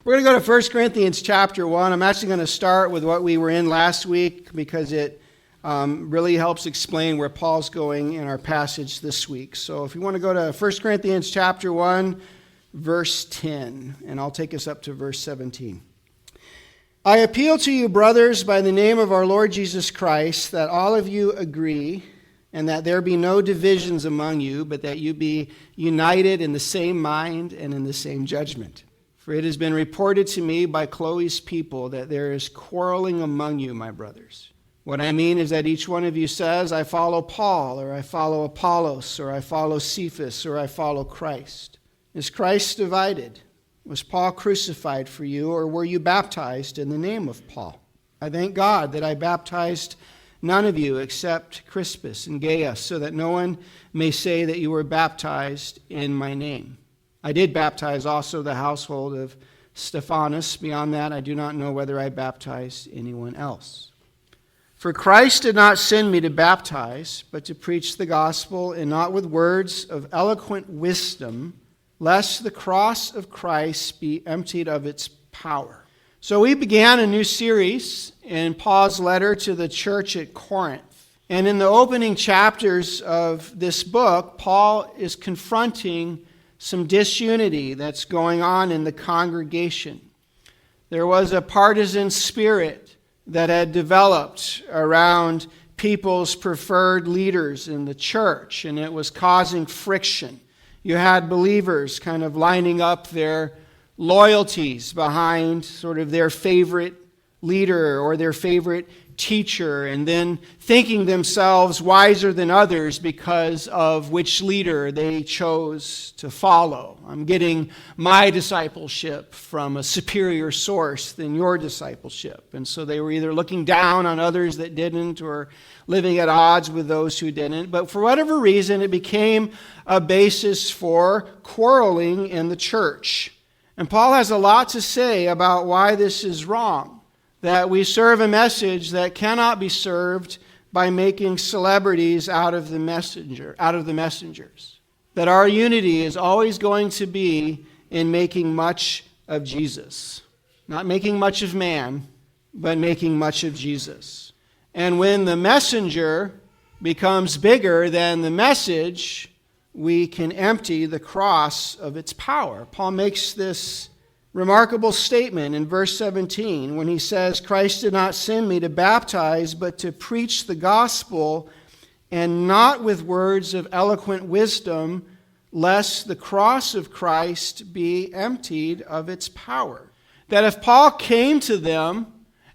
We're going to go to 1 Corinthians chapter 1. I'm actually going to start with what we were in last week because it really helps explain where Paul's going in our passage this week. So if you want to go to 1 Corinthians chapter 1, verse 10, and I'll take us up to verse 17. I appeal to you, brothers, by the name of our Lord Jesus Christ, that all of you agree, and that there be no divisions among you, but that you be united in the same mind and in the same judgment. For it has been reported to me by Chloe's people that there is quarreling among you, my brothers. What I mean is that each one of you says, I follow Paul, or I follow Apollos, or I follow Cephas, or I follow Christ. Is Christ divided? Was Paul crucified for you, or were you baptized in the name of Paul? I thank God that I baptized none of you except Crispus and Gaius, so that no one may say that you were baptized in my name. I did baptize also the household of Stephanas. Beyond that, I do not know whether I baptized anyone else. For Christ did not send me to baptize, but to preach the gospel, and not with words of eloquent wisdom, lest the cross of Christ be emptied of its power. So we began a new series in Paul's letter to the church at Corinth. And in the opening chapters of this book, Paul is confronting some disunity that's going on in the congregation. There was a partisan spirit that had developed around people's preferred leaders in the church, and it was causing friction. You had believers kind of lining up their loyalties behind sort of their favorite leader or their favorite teacher, and then thinking themselves wiser than others because of which leader they chose to follow. I'm getting my discipleship from a superior source than your discipleship. And so they were either looking down on others that didn't or living at odds with those who didn't. But for whatever reason, it became a basis for quarreling in the church. And Paul has a lot to say about why this is wrong. That we serve a message that cannot be served by making celebrities out of the messengers. That our unity is always going to be in making much of Jesus. Not making much of man, but making much of Jesus. And when the messenger becomes bigger than the message, we can empty the cross of its power. Paul makes this remarkable statement in verse 17 when he says, Christ did not send me to baptize, but to preach the gospel, and not with words of eloquent wisdom, lest the cross of Christ be emptied of its power. That if Paul came to them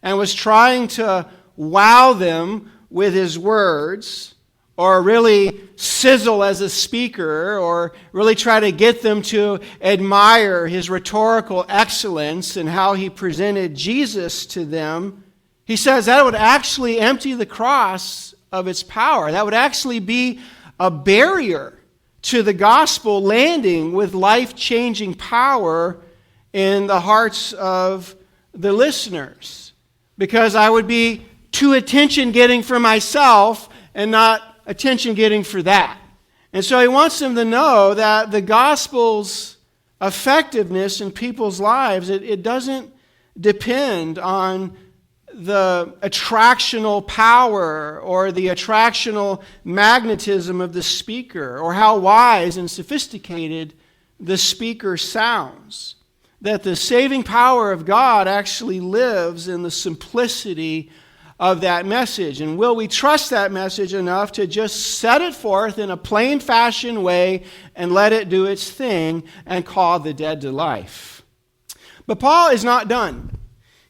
and was trying to wow them with his words, or really sizzle as a speaker, or really try to get them to admire his rhetorical excellence and how he presented Jesus to them, he says that would actually empty the cross of its power. That would actually be a barrier to the gospel landing with life-changing power in the hearts of the listeners. Because I would be too attention-getting for myself and not attention getting for that. And so he wants them to know that the gospel's effectiveness in people's lives, it doesn't depend on the attractional power or the attractional magnetism of the speaker or how wise and sophisticated the speaker sounds. That the saving power of God actually lives in the simplicity of that message. And will we trust that message enough to just set it forth in a plain fashion way and let it do its thing and call the dead to life? But Paul is not done.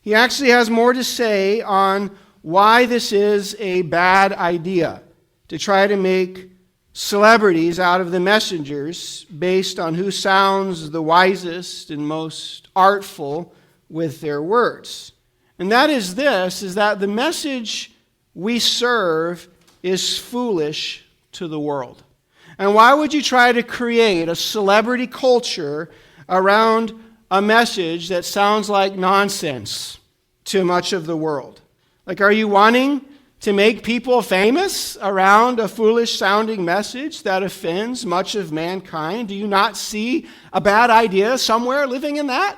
He actually has more to say on why this is a bad idea to try to make celebrities out of the messengers based on who sounds the wisest and most artful with their words. And that is this, is that the message we serve is foolish to the world. And why would you try to create a celebrity culture around a message that sounds like nonsense to much of the world? Like, are you wanting to make people famous around a foolish-sounding message that offends much of mankind? Do you not see a bad idea somewhere living in that?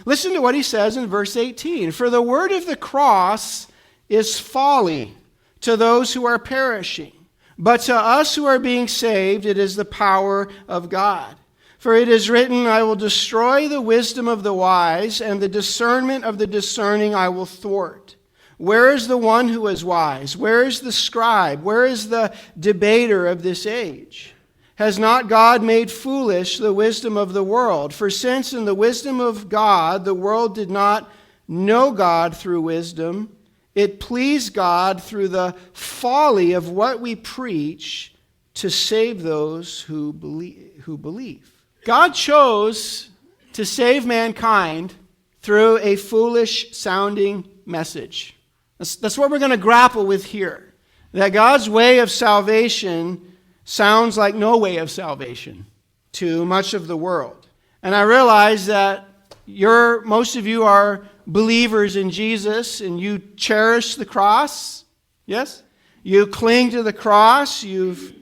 Listen to what he says in verse 18. For the word of the cross is folly to those who are perishing, but to us who are being saved, it is the power of God. For it is written, I will destroy the wisdom of the wise, and the discernment of the discerning I will thwart. Where is the one who is wise? Where is the scribe? Where is the debater of this age? Has not God made foolish the wisdom of the world? For since in the wisdom of God the world did not know God through wisdom, it pleased God through the folly of what we preach to save those who believe. God chose to save mankind through a foolish-sounding message. That's what we're going to grapple with here. That God's way of salvation sounds like no way of salvation to much of the world. And I realize that most of you are believers in Jesus and you cherish the cross. Yes? You cling to the cross. You've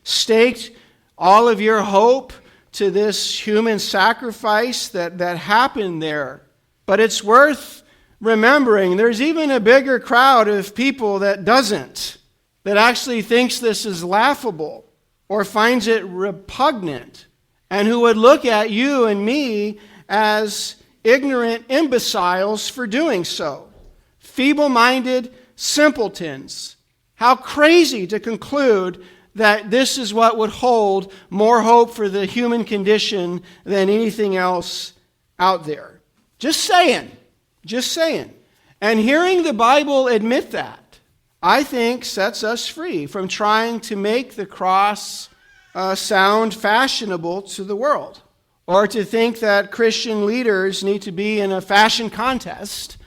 staked all of your hope to this human sacrifice that happened there. But it's worth remembering there's even a bigger crowd of people that doesn't, that actually thinks this is laughable or finds it repugnant, and who would look at you and me as ignorant imbeciles for doing so. Feeble-minded simpletons. How crazy to conclude that this is what would hold more hope for the human condition than anything else out there. Just saying. Just saying. And hearing the Bible admit that, I think, sets us free from trying to make the cross sound fashionable to the world, or to think that Christian leaders need to be in a fashion contest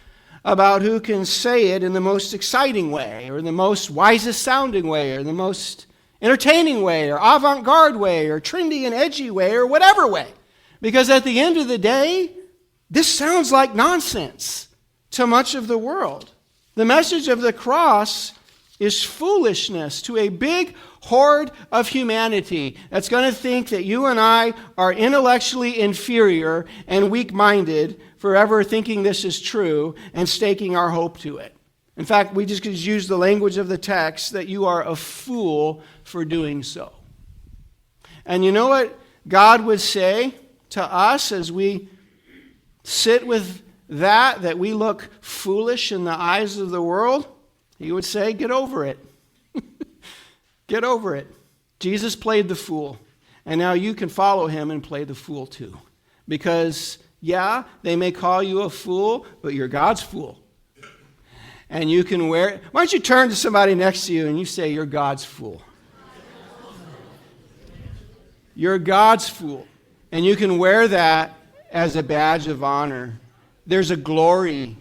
about who can say it in the most exciting way, or the most wisest sounding way, or the most entertaining way, or avant-garde way, or trendy and edgy way, or whatever way. Because at the end of the day, this sounds like nonsense to much of the world. The message of the cross is foolishness to a big horde of humanity that's going to think that you and I are intellectually inferior and weak-minded, forever thinking this is true and staking our hope to it. In fact, we just could use the language of the text that you are a fool for doing so. And you know what God would say to us as we sit with that we look foolish in the eyes of the world? He would say, get over it. Get over it. Jesus played the fool, and now you can follow him and play the fool too. Because, yeah, they may call you a fool, but you're God's fool. And you can wear it. Why don't you turn to somebody next to you and you say, you're God's fool. You're God's fool. And you can wear that as a badge of honor. There's a glory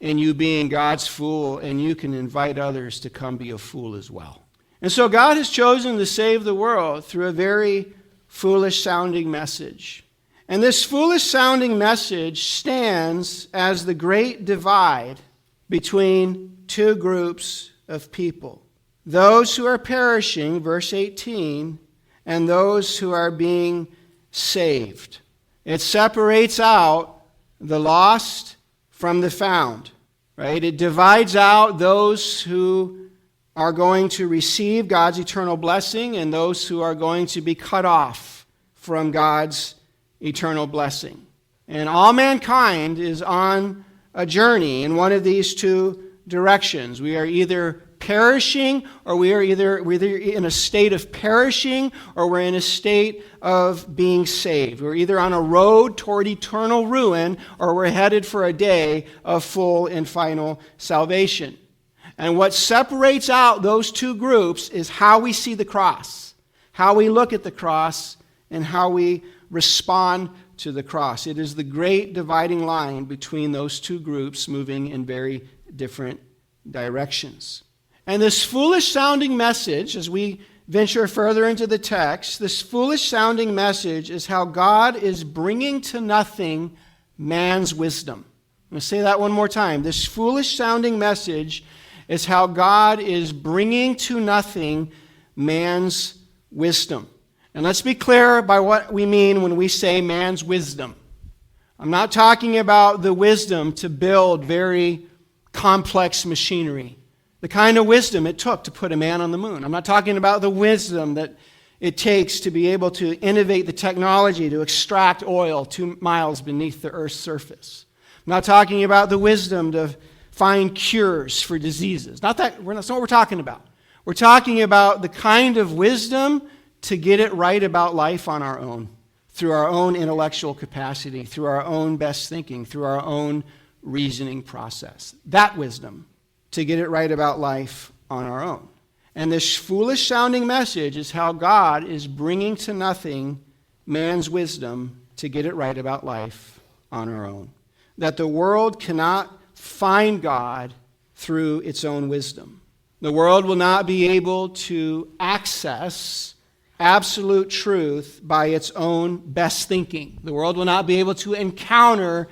in you being God's fool, and you can invite others to come be a fool as well. And so God has chosen to save the world through a very foolish-sounding message. And this foolish-sounding message stands as the great divide between two groups of people. Those who are perishing, verse 18, and those who are being saved. It separates out the lost from the found, right? It divides out those who are going to receive God's eternal blessing and those who are going to be cut off from God's eternal blessing. And all mankind is on a journey in one of these two directions. We are either perishing, or we're either in a state of perishing, or we're in a state of being saved. We're either on a road toward eternal ruin, or we're headed for a day of full and final salvation. And what separates out those two groups is how we see the cross, how we look at the cross, and how we respond to the cross. It is the great dividing line between those two groups moving in very different directions. And this foolish-sounding message, as we venture further into the text, this foolish-sounding message is how God is bringing to nothing man's wisdom. I'm going to say that one more time. This foolish-sounding message is how God is bringing to nothing man's wisdom. And let's be clear by what we mean when we say man's wisdom. I'm not talking about the wisdom to build very complex machinery, the kind of wisdom it took to put a man on the moon. I'm not talking about the wisdom that it takes to be able to innovate the technology to extract oil 2 miles beneath the Earth's surface. I'm not talking about the wisdom to find cures for diseases. That's not what we're talking about. We're talking about the kind of wisdom to get it right about life on our own, through our own intellectual capacity, through our own best thinking, through our own reasoning process. That wisdom to get it right about life on our own. And this foolish sounding message is how God is bringing to nothing man's wisdom to get it right about life on our own. That the world cannot find God through its own wisdom. The world will not be able to access absolute truth by its own best thinking. The world will not be able to encounter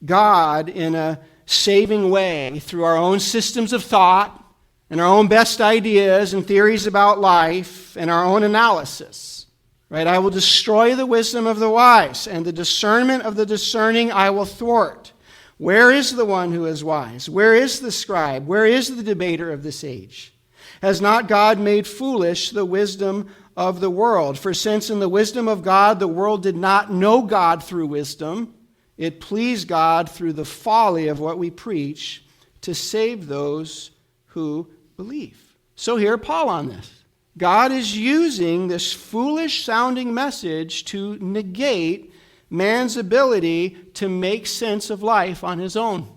God in a saving way through our own systems of thought and our own best ideas and theories about life and our own analysis. Right? I will destroy the wisdom of the wise, and the discernment of the discerning I will thwart. Where is the one who is wise? Where is the scribe? Where is the debater of this age? Has not God made foolish the wisdom of the world? For since in the wisdom of God the world did not know God through wisdom, it pleased God through the folly of what we preach to save those who believe. So hear Paul on this. God is using this foolish sounding message to negate man's ability to make sense of life on his own,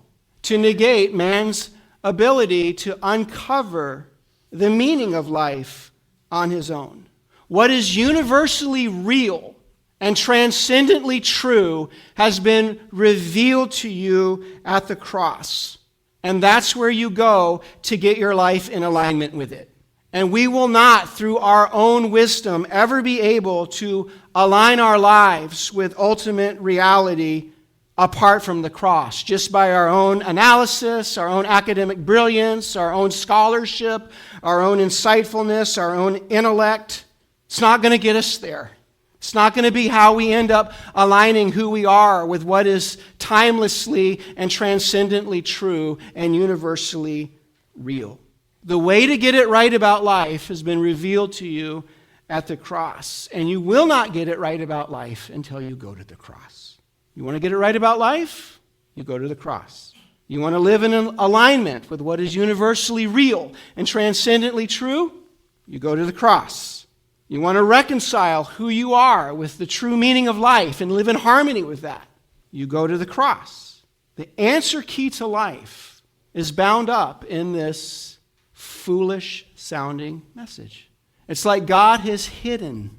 to negate man's ability to uncover the meaning of life on his own. What is universally real and transcendently true has been revealed to you at the cross. And that's where you go to get your life in alignment with it. And we will not, through our own wisdom, ever be able to align our lives with ultimate reality apart from the cross, just by our own analysis, our own academic brilliance, our own scholarship, our own insightfulness, our own intellect. It's not going to get us there. It's not going to be how we end up aligning who we are with what is timelessly and transcendently true and universally real. The way to get it right about life has been revealed to you at the cross, and you will not get it right about life until you go to the cross. You want to get it right about life? You go to the cross. You want to live in alignment with what is universally real and transcendently true? You go to the cross. You want to reconcile who you are with the true meaning of life and live in harmony with that? You go to the cross. The answer key to life is bound up in this foolish sounding message. It's like God has hidden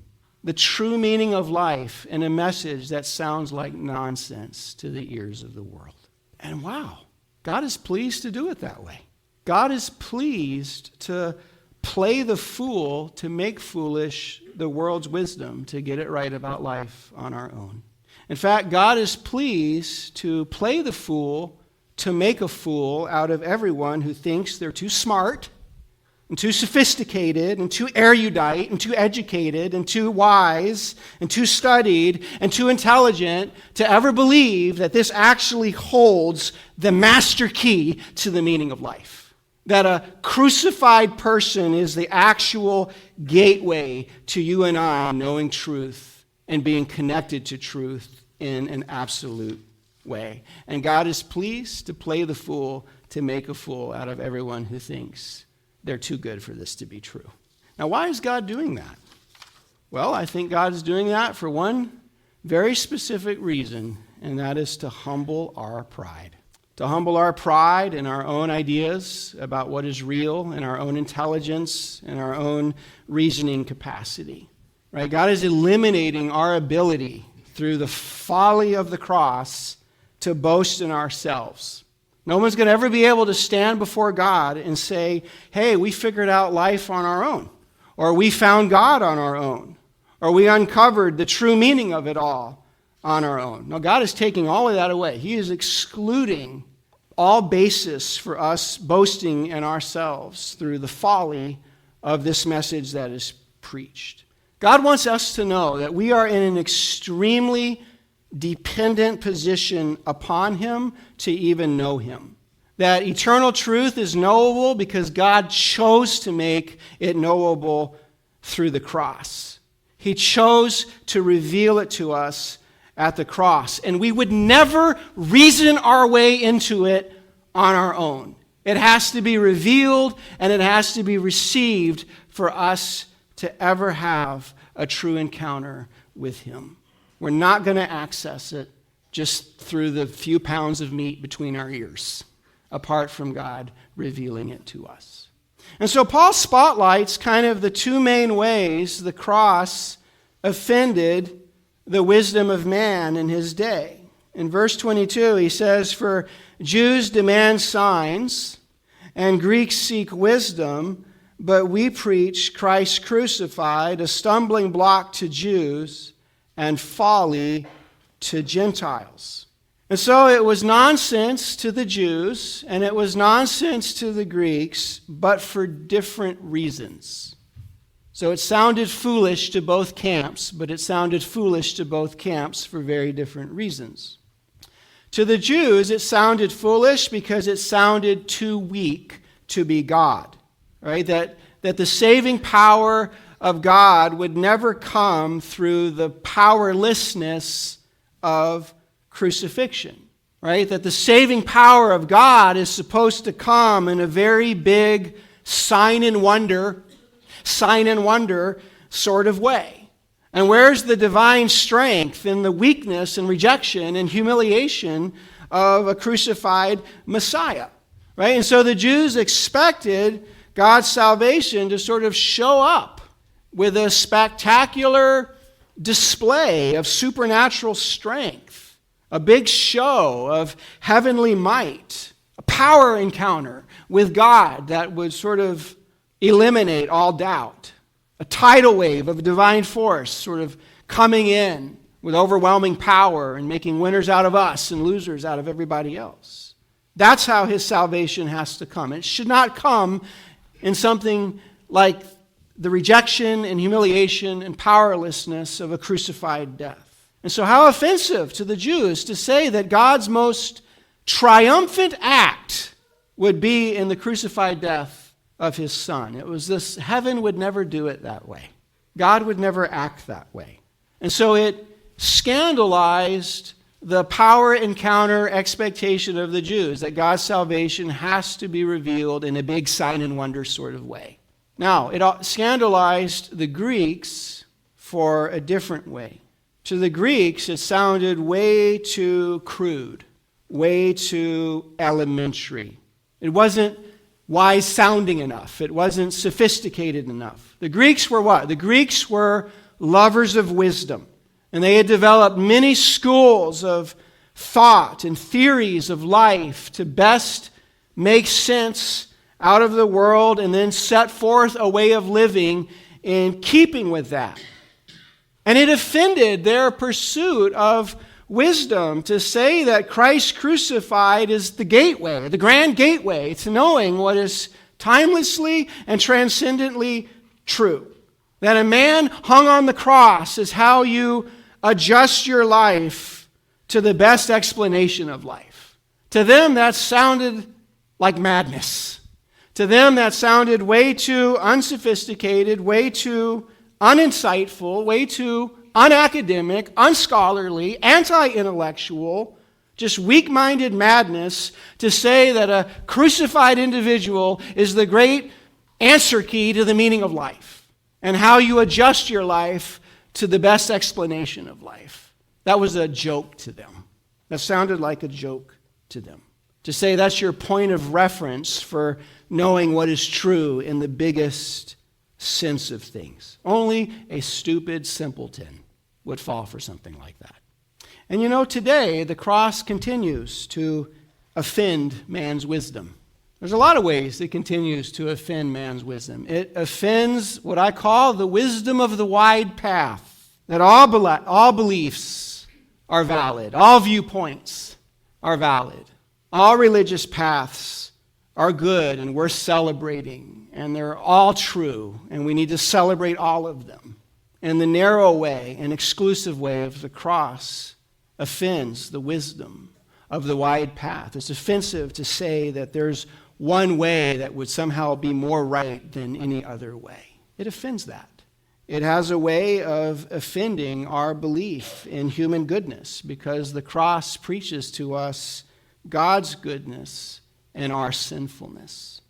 the true meaning of life in a message that sounds like nonsense to the ears of the world. And wow, God is pleased to do it that way. God is pleased to play the fool to make foolish the world's wisdom to get it right about life on our own. In fact, God is pleased to play the fool to make a fool out of everyone who thinks they're too smart and too sophisticated and too erudite and too educated and too wise and too studied and too intelligent to ever believe that this actually holds the master key to the meaning of life. That a crucified person is the actual gateway to you and I knowing truth and being connected to truth in an absolute way. And God is pleased to play the fool to make a fool out of everyone who thinks they're too good for this to be true. Now, why is God doing that? Well, I think God is doing that for one very specific reason, and that is to humble our pride. To humble our pride in our own ideas about what is real, in our own intelligence, in our own reasoning capacity. Right? God is eliminating our ability through the folly of the cross to boast in ourselves. No one's going to ever be able to stand before God and say, hey, we figured out life on our own, or we found God on our own, or we uncovered the true meaning of it all on our own. No, God is taking all of that away. He is excluding all basis for us boasting in ourselves through the folly of this message that is preached. God wants us to know that we are in an extremely dependent position upon him to even know him. That eternal truth is knowable because God chose to make it knowable through the cross. He chose to reveal it to us at the cross. And we would never reason our way into it on our own. It has to be revealed and it has to be received for us to ever have a true encounter with him. We're not going to access it just through the few pounds of meat between our ears, apart from God revealing it to us. And so Paul spotlights kind of the two main ways the cross offended the wisdom of man in his day. In verse 22, he says, "For Jews demand signs, and Greeks seek wisdom, but we preach Christ crucified, a stumbling block to Jews, and folly to Gentiles." And so it was nonsense to the Jews, and it was nonsense to the Greeks, but for different reasons. So it sounded foolish to both camps, but it sounded foolish to both camps for very different reasons. To the Jews, it sounded foolish because it sounded too weak to be God, right? That the saving power of God would never come through the powerlessness of crucifixion, right? That the saving power of God is supposed to come in a very big sign and wonder sort of way. And where's the divine strength in the weakness and rejection and humiliation of a crucified Messiah, right? And so the Jews expected God's salvation to sort of show up with a spectacular display of supernatural strength, a big show of heavenly might, a power encounter with God that would sort of eliminate all doubt, a tidal wave of divine force sort of coming in with overwhelming power and making winners out of us and losers out of everybody else. That's how his salvation has to come. It should not come in something like the rejection and humiliation and powerlessness of a crucified death. And so how offensive to the Jews to say that God's most triumphant act would be in the crucified death of his Son. It was this, heaven would never do it that way. God would never act that way. And so it scandalized the power encounter expectation of the Jews that God's salvation has to be revealed in a big sign and wonder sort of way. Now, it scandalized the Greeks for a different way. To the Greeks, it sounded way too crude, way too elementary. It wasn't wise sounding enough. It wasn't sophisticated enough. The Greeks were what? The Greeks were lovers of wisdom. And they had developed many schools of thought and theories of life to best make sense out of the world and then set forth a way of living in keeping with that. And it offended their pursuit of wisdom to say that Christ crucified is the gateway, the grand gateway to knowing what is timelessly and transcendently true. That a man hung on the cross is how you adjust your life to the best explanation of life. To them, that sounded like madness. To them, that sounded way too unsophisticated, way too uninsightful, way too unacademic, unscholarly, anti-intellectual, just weak-minded madness to say that a crucified individual is the great answer key to the meaning of life and how you adjust your life to the best explanation of life. That was a joke to them. That sounded like a joke to them. To say that's your point of reference for knowing what is true in the biggest sense of things. Only a stupid simpleton would fall for something like that. And you know, today the cross continues to offend man's wisdom. There's a lot of ways it continues to offend man's wisdom. It offends what I call the wisdom of the wide path, that all beliefs are valid, all viewpoints are valid, all religious paths are good and worth celebrating, and they're all true, and we need to celebrate all of them. And the narrow way and exclusive way of the cross offends the wisdom of the wide path. It's offensive to say that there's one way that would somehow be more right than any other way. It offends that. It has a way of offending our belief in human goodness, because the cross preaches to us God's goodness and our sinfulness,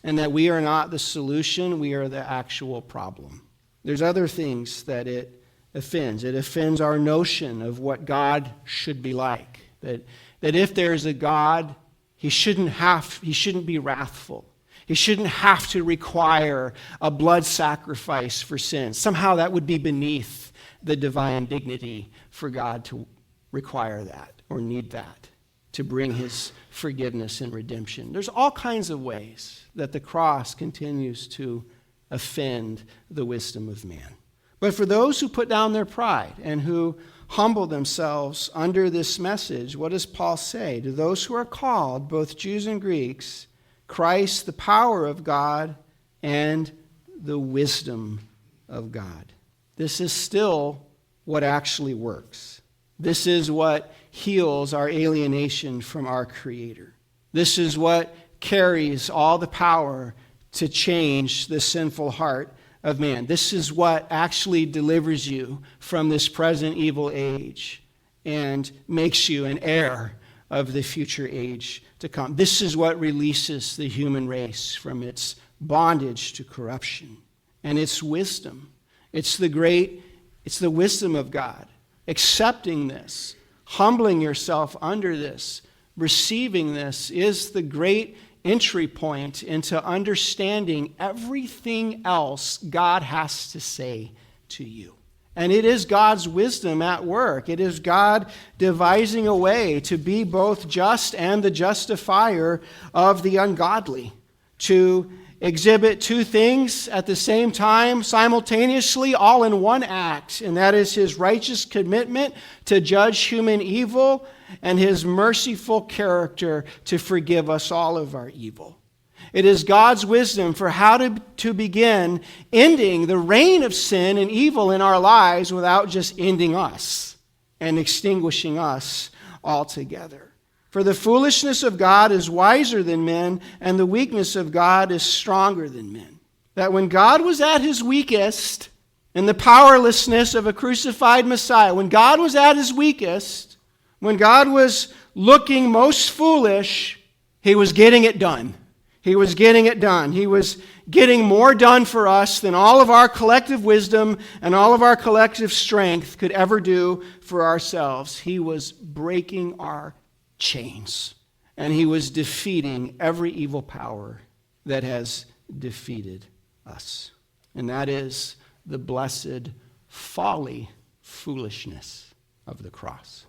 and that we are not the solution, we are the actual problem. There's other things that it offends. It offends our notion of what God should be like, that if there's a God, he shouldn't be wrathful. He shouldn't have to require a blood sacrifice for sin. Somehow that would be beneath the divine dignity for God to require that or need that to bring his forgiveness and redemption. There's all kinds of ways that the cross continues to offend the wisdom of man. But for those who put down their pride and who humble themselves under this message, what does Paul say? To those who are called, both Jews and Greeks, Christ, the power of God, and the wisdom of God. This is still what actually works. This is what heals our alienation from our Creator. This is what carries all the power to change the sinful heart of man. This is what actually delivers you from this present evil age and makes you an heir of the future age to come. This is what releases the human race from its bondage to corruption. And it's wisdom. It's the wisdom of God. Accepting this, humbling yourself under this, receiving this is the great entry point into understanding everything else God has to say to you. And it is God's wisdom at work. It is God devising a way to be both just and the justifier of the ungodly, to exhibit two things at the same time, simultaneously, all in one act, and that is his righteous commitment to judge human evil and his merciful character to forgive us all of our evil. It is God's wisdom for how to begin ending the reign of sin and evil in our lives without just ending us and extinguishing us altogether. For the foolishness of God is wiser than men, and the weakness of God is stronger than men. That when God was at his weakest in the powerlessness of a crucified Messiah, when God was at his weakest, when God was looking most foolish, he was getting it done. He was getting it done. He was getting more done for us than all of our collective wisdom and all of our collective strength could ever do for ourselves. He was breaking our chains, and he was defeating every evil power that has defeated us. And that is the blessed folly, foolishness of the cross.